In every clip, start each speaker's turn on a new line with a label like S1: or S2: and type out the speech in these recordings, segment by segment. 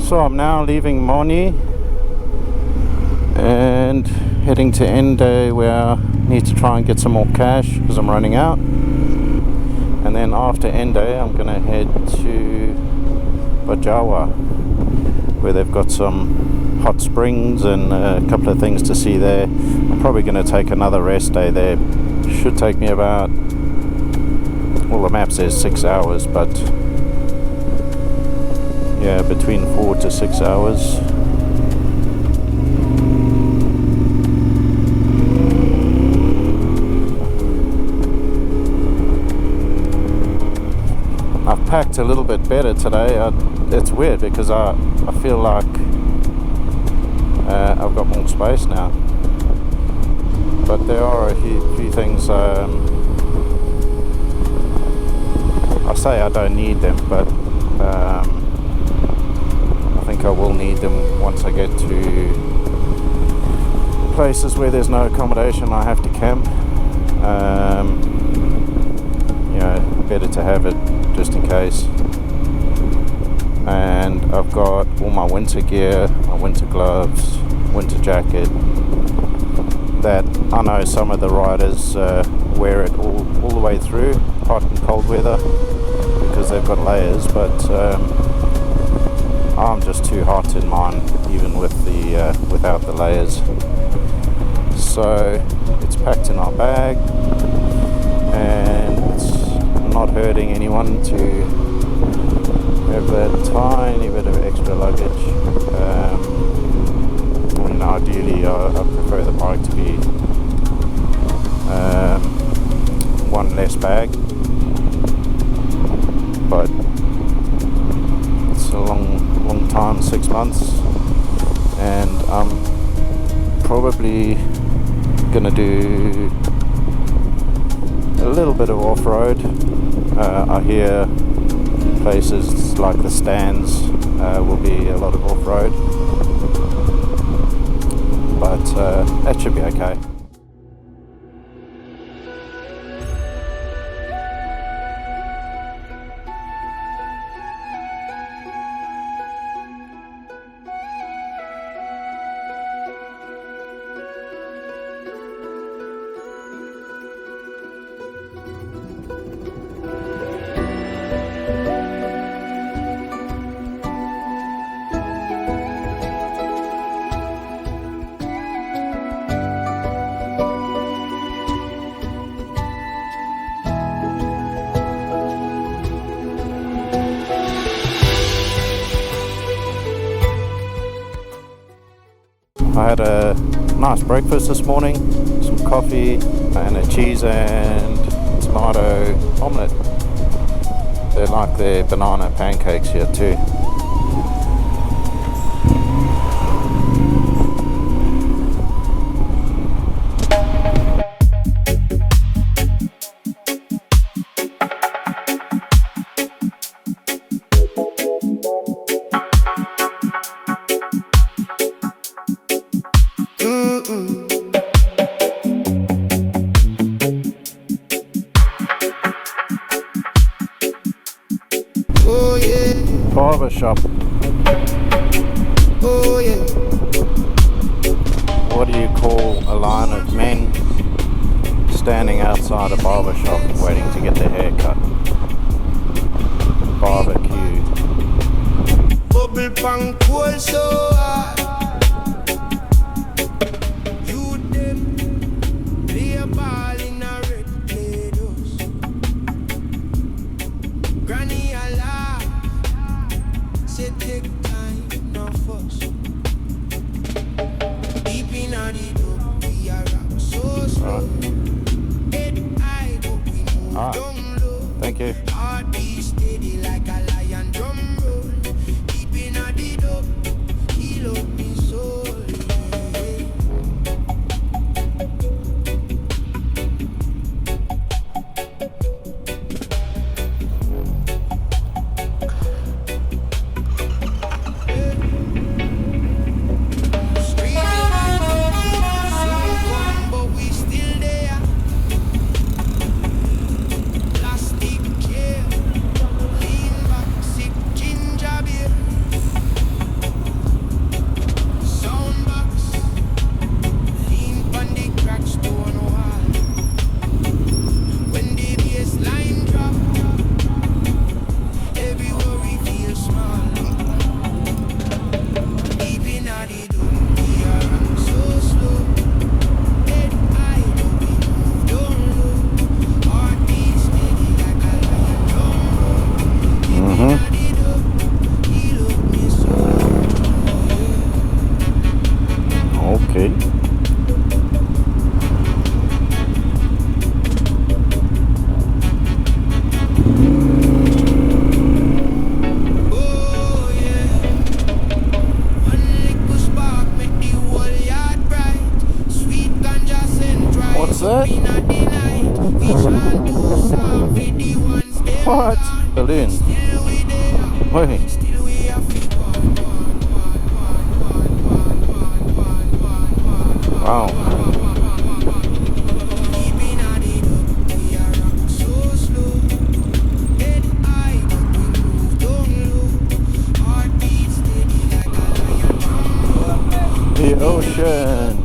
S1: So I'm now leaving Moni and heading to Ende, where I need to try and get some more cash because I'm running out. And then after Ende I'm going to head to Bajawa, where they've got some hot springs and a couple of things to see there. I'm probably going to take another rest day there. Should take me about, well, the map says 6 hours, but yeah, between 4 to 6 hours. I've packed a little bit better today. It's weird because I feel like I've got more space now, but there are a few things. I say I don't need them, but I think I will need them once I get to places where there's no accommodation. I have to camp. You know, better to have it just in case. And I've got all my winter gear, my winter gloves, winter jacket, that I know some of the riders wear it all the way through, hot and cold weather, because they've got layers, but I'm just too hot in mine, even with the without the layers. So it's packed in our bag, and it's not hurting anyone to have that tiny bit of extra luggage. And ideally I prefer the bike to be one less bag, but it's a long time, 6 months, and I'm probably gonna do a little bit of off-road. I hear places like the stands will be a lot of off-road, but that should be okay. I had a nice breakfast this morning, some coffee and a cheese and tomato omelette. They like their banana pancakes here too. Barber shop.
S2: Oh yeah.
S1: What do you call a line of men standing outside a barber shop waiting to get their hair cut? Barbecue.
S2: Bubble pan cold so hard. You them play a ball in a red Play-Dohs. Granny Allah say take time no fuss. Deep in a the dub we are rap so slow. Head high but we move down low.
S1: Thank you.
S2: Heart beat steady like a lion drum roll. Deep in a the dub, he love me so.
S1: ocean.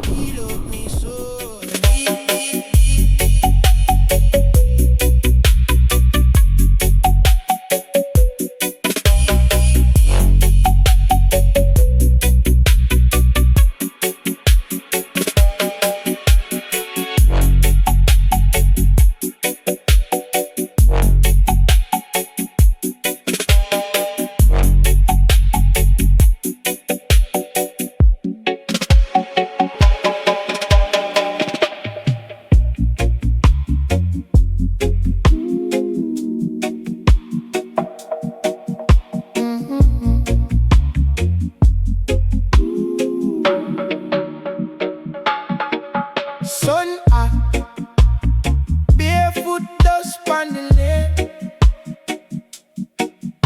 S2: He loved me so. Sun hot, barefoot dust on the lake.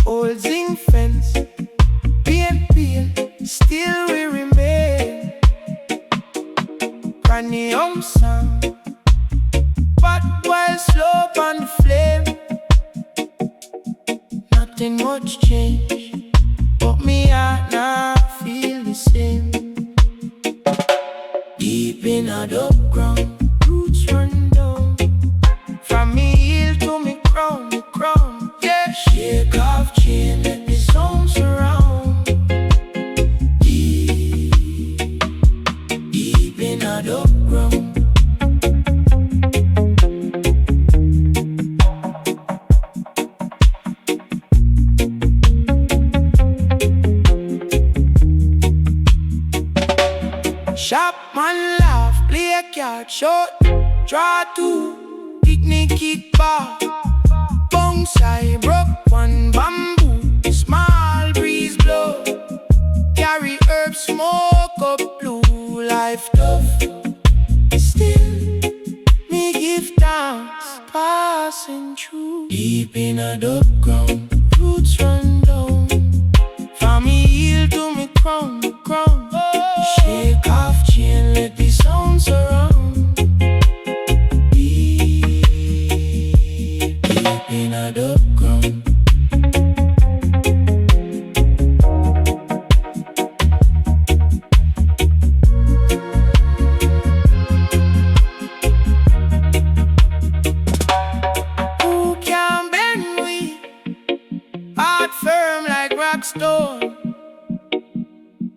S2: Old zinc fence, paint peel, still we remain. Granny home sound, but while slow on the flame. Nothing much change, but me heart not feel the same. Deep in a dug ground, roots run down. From me heel to me crown, yeah. Shake off chain, let the sound surround. Deep in a dug ground. Shop man laugh, play a card, shot, draw two, picnic kick bar. Bounce I broke one bamboo, small breeze blow. Carry herb, smoke up blue, life tough. Still, me give thanks, passing through. Deep in a dug ground, roots run down. From me heel to me crown, Shake off chain, let the sound surround. Deep in a dug ground. Who can bend we? Heart firm like rock stone.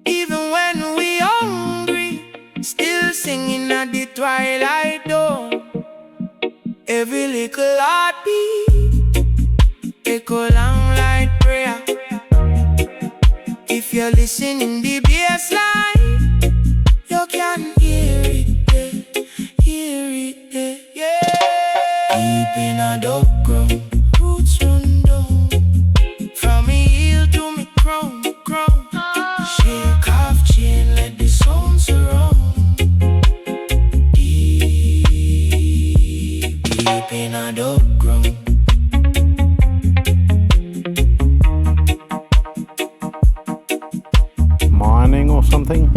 S2: Even when we hungry, still singing at the twilight dawn. Every little heartbeat echo long like prayer. If you're listening the bass line, you can hear it, yeah. Deep in a dug ground, roots run down. From me heel to me crown. Shake off chain, let the sound surround. Deep in a dug ground.
S1: Mining or something.